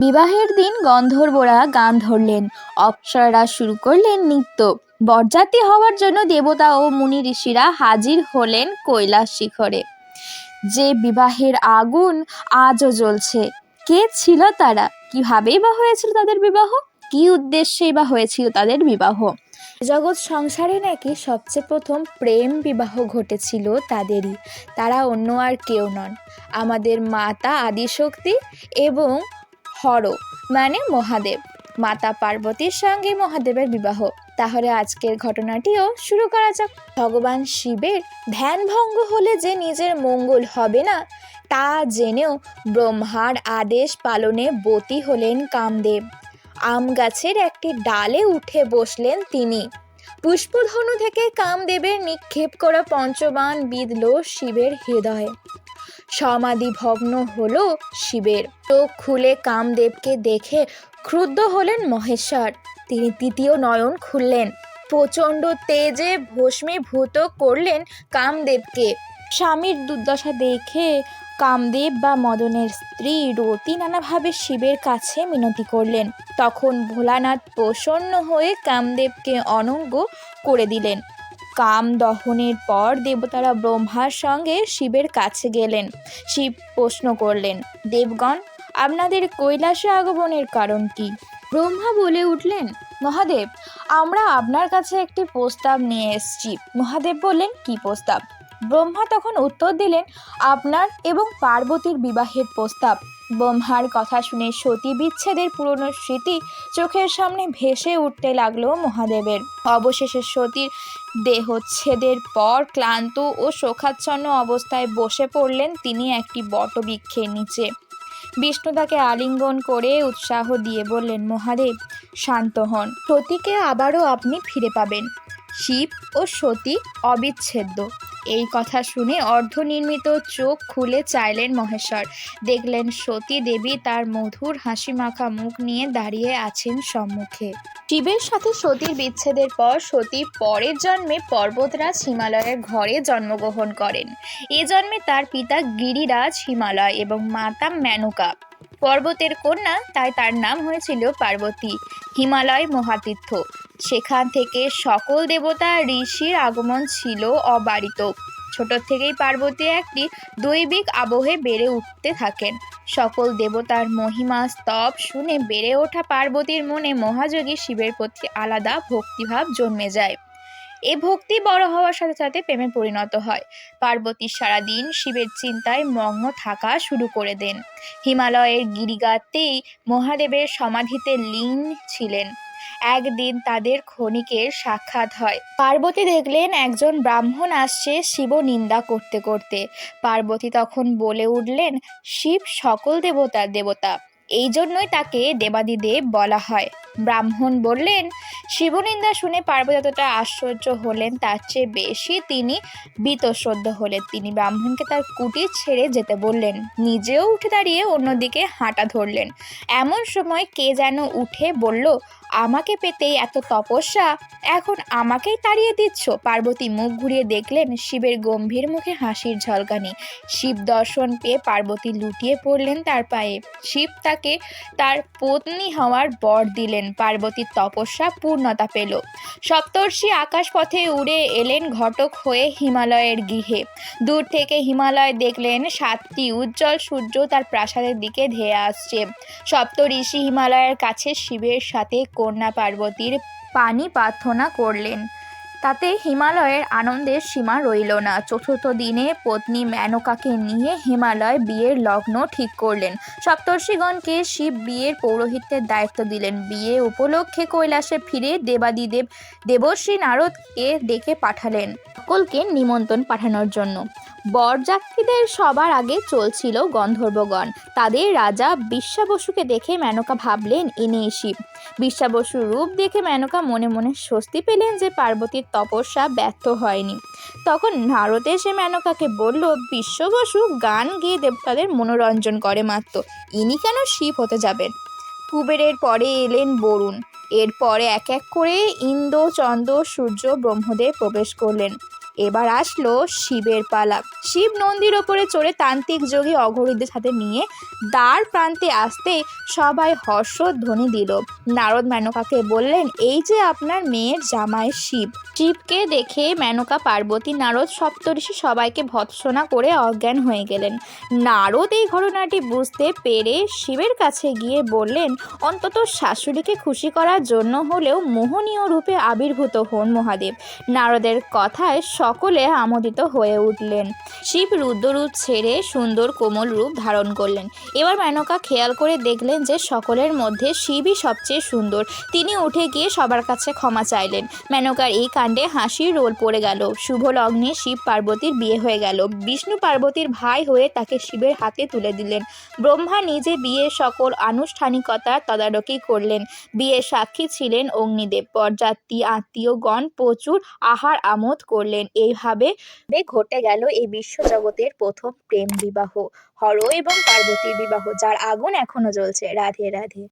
বিবাহের দিন গন্ধর্বরা গান ধরলেন, অপ্সরারা শুরু করলেন নৃত্য। বরযাত্রী হওয়ার জন্য দেবতা ও মুনি ঋষিরা হাজির হলেন কৈলাস শিখরে। যে বিবাহের আগুন আজও জ্বলছে। কে ছিল তারা? কিভাবেই বা হয়েছিল তাদের বিবাহ? কি উদ্দেশ্যেই বা হয়েছিল তাদের বিবাহ? জগৎ সংসারে নাকি সবচেয়ে প্রথম প্রেম বিবাহ ঘটেছিল তাদেরই। তারা অন্য আর কেউ নন, আমাদের মাতা আদিশক্তি এবং হর মানে মহাদেব। মাতা পার্বতীর সঙ্গে মহাদেবের বিবাহ। তাহলে আজকের ঘটনাটিও শুরু করা যাক। ভগবান শিবের ধ্যান ভঙ্গ হলে যে নিজের মঙ্গল হবে না, তা জেনেও ব্রহ্মার আদেশ পালনে বতী হলেন কামদেব। আম গাছের একটি ডালে উঠে বসলেন তিনি। পুষ্পধনু থেকে কামদেবের নিক্ষেপ করা পঞ্চবাণ বিঁধল শিবের হৃদয়ে। সমাধি ভগ্ন হলো শিবের। চোখ খুলে কামদেবকে দেখে ক্রুদ্ধ হলেন মহেশ্বর। তিনি তৃতীয় নয়ন খুললেন, প্রচণ্ড তেজে ভস্মীভূত করলেন কামদেবকে। স্বামীর দুর্দশা দেখে কামদেব বা মদনের স্ত্রী রতি নানাভাবে শিবের কাছে মিনতি করলেন। তখন ভোলানাথ প্রসন্ন হয়ে কামদেবকে অনঙ্গ করে দিলেন। কাম দহনের পর দেবতারা ব্রহ্মার সঙ্গে শিবের কাছে গেলেন। শিব প্রশ্ন করলেন, দেবগণ, আপনাদের কৈলাসে আগমনের কারণ কি? ব্রহ্মা বলে উঠলেন, মহাদেব, আমরা আপনার কাছে একটি প্রস্তাব নিয়ে এসেছি। মহাদেব বললেন, কি প্রস্তাব? ব্রহ্মা তখন উত্তর দিলেন, আপনার এবং পার্বতীর বিবাহের প্রস্তাব। ব্রহ্মার কথা শুনে সতী বিচ্ছেদের পুরনো স্মৃতি চোখের সামনে ভেসে উঠতে লাগলো মহাদেবের। অবশেষে সতীর দেহচ্ছেদের পর ক্লান্ত ও শোকাচ্ছন্ন অবস্থায় বসে পড়লেন তিনি একটি বটবৃক্ষের নিচে। বিষ্ণু তাকে আলিঙ্গন করে উৎসাহ দিয়ে বললেন, মহাদেব, শান্ত হন, সতীকে আবারও আপনি ফিরে পাবেন। শিব ও সতী অবিচ্ছেদ্য। এই কথা শুনে অর্ধনির্মিত চোখ খুলে চাইলেন মহেশ্বর। দেখলেন সতী দেবী তার মধুর হাসিমাখা মুখ নিয়ে দাঁড়িয়ে আছেন সম্মুখে। শিবের সাথে সতীর বিচ্ছেদের পর সতী পরের জন্মে পর্বতরাজ হিমালয়ের ঘরে জন্মগ্রহণ করেন। এ জন্মে তার পিতা গিরিরাজ হিমালয় এবং মাতা মেনকা পর্বতের কন্যা, তাই তার নাম হয়েছিল পার্বতী। হিমালয় মহাতীর্থ। সেখান থেকে সকল দেবতা ঋষির আগমন ছিল অবারিত। ছোট থেকেই পার্বতী একটি দৈবিক আবহে বেড়ে উঠতে থাকেন। সকল দেবতার মহিমা স্তব শুনে বেড়ে ওঠা পার্বতীর মনে মহাযোগী শিবের প্রতি আলাদা ভক্তিভাব জন্মে যায়। এ ভক্তি বড় হওয়ার সাথে সাথে প্রেমে পরিণত হয়। পার্বতী সারাদিন শিবের চিন্তায় মগ্ন থাকা শুরু করে দেন। হিমালয়ের গিরিগাতেই মহাদেবের সমাধিতে লীন ছিলেন। একদিন তাদের ক্ষণিকের সাক্ষাৎ হয়। পার্বতী দেখলেন একজন ব্রাহ্মণ আসছে শিব নিন্দা করতে করতে। পার্বতী তখন বলে উঠলেন, শিব সকল দেবতার দেবতা, এই জন্যই তাকে দেবাদিদেব বলা হয়। ব্রাহ্মণ বললেন, শিবনিন্দা শুনে পার্বতী যতটা আশ্চর্য হলেন তার চেয়ে বেশি তিনি বীতশ্রদ্ধ হলেন। তিনি ব্রাহ্মণকে তার কুটির ছেড়ে যেতে বললেন। নিজেও উঠে দাঁড়িয়ে অন্যদিকে হাঁটা ধরলেন। এমন সময় কে যেন উঠে বলল, আমাকে পেতেই এত তপস্যা, এখন আমাকেই তাড়িয়ে দিচ্ছ? পার্বতী মুখ ঘুরিয়ে দেখলেন শিবের গম্ভীর মুখে হাসির ঝলকানি। শিব দর্শন পেয়ে পার্বতী লুটিয়ে পড়লেন তার পায়ে। শিব তাকে তার পত্নী হওয়ার বর দিলেন। পার্বতীর তপস্যা পূর্ণতা পেল। সপ্তর্ষি আকাশপথে উড়ে এলেন ঘটক হয়ে হিমালয়ের গৃহে। দূর থেকে হিমালয় দেখলেন 7টি উজ্জ্বল সূর্য তার প্রাসাদের দিকে ধেয়ে আসছে। সপ্ত ঋষি হিমালয়ের কাছে শিবের সাথে কন্যা পার্বতীর পানি প্রার্থনা করলেন। তাতে হিমালয়ের আনন্দের সীমা রইল না। চতুর্থ দিনে পত্নী মেনকাকে নিয়ে হিমালয় বিয়ের লগ্ন ঠিক করলেন। সপ্তর্ষিগণকে শিব বিয়ের পৌরোহিত্যের দায়িত্ব দিলেন। বিয়ে উপলক্ষে কৈলাসে ফিরে দেবাদিদেব দেবশ্রী নারদকে ডেকে পাঠালেন সকলকে নিমন্ত্রণ পাঠানোর জন্য। বরযাত্রীদের সবার আগে চলছিল গন্ধর্বগণ। তাদের রাজা বিশ্বাবসুকে দেখে মেনকা ভাবলেন ইনিই শিব। বিশ্বাবসুর রূপ দেখে মেনকা মনে মনে স্বস্তি পেলেন যে পার্বতীর তপস্যা ব্যর্থ হয়নি। তখন নারদ এসে মেনকাকে বলল, বিশ্বাবসু গান গেয়ে দেবতাদের মনোরঞ্জন করে মাত্র, ইনি কেন শিব হতে যাবেন? কুবেরের পরে এলেন বরুণ। এরপরে এক এক করে ইন্দ্র, চন্দ্র, সূর্য, ব্রহ্মদেব প্রবেশ করলেন। এবার আসলো শিবের পালা। শিব নন্দীর ওপরে চড়ে তান্ত্রিক যোগী অঘরীদের সাথে নিয়ে দ্বার প্রান্তে আসতে সবাই হর্ষধ্বনি দিল। নারদ মেনকাকে বললেন, এই যে আপনার মেয়ের জামাই শিব। শিবকে দেখে মেনকা, পার্বতী, নারদ, সপ্তর্ষি সবাইকে ভৎসনা করে অজ্ঞান হয়ে গেলেন। নারদ এই ঘটনাটি বুঝতে পেরে শিবের কাছে গিয়ে বললেন, অন্তত শাশুড়িকে খুশি করার জন্য হলেও মোহনীয় রূপে আবির্ভূত হন মহাদেব। নারদের কথায় সকলে আমোদিত হয়ে উঠলেন। শিব রুদ্ররূপ ছেড়ে সুন্দর কোমল রূপ ধারণ করলেন। এবার মেনকা খেয়াল করে দেখলেন যে সকলের মধ্যে শিবই সবচেয়ে সুন্দর। তিনি উঠে গিয়ে সবার কাছে ক্ষমা চাইলেন। মেনকার এই কাণ্ডে হাসির রোল পড়ে গেল। শুভ লগ্নে শিব পার্বতীর বিয়ে হয়ে গেল। বিষ্ণু পার্বতীর ভাই হয়ে তাকে শিবের হাতে তুলে দিলেন। ব্রহ্মা নিজে বিয়ের সকল আনুষ্ঠানিকতার তদারকি করলেন। বিয়ের সাক্ষী ছিলেন অগ্নিদেব। বরযাত্রী আত্মীয়গণ প্রচুর আহার আমোদ করলেন। এইভাবে ঘটে গেল এই বিশ্বজগতের প্রথম প্রেম বিবাহ, হর এবং পার্বতীর বিবাহ, যার আগুন এখনো জ্বলছে। রাধে রাধে।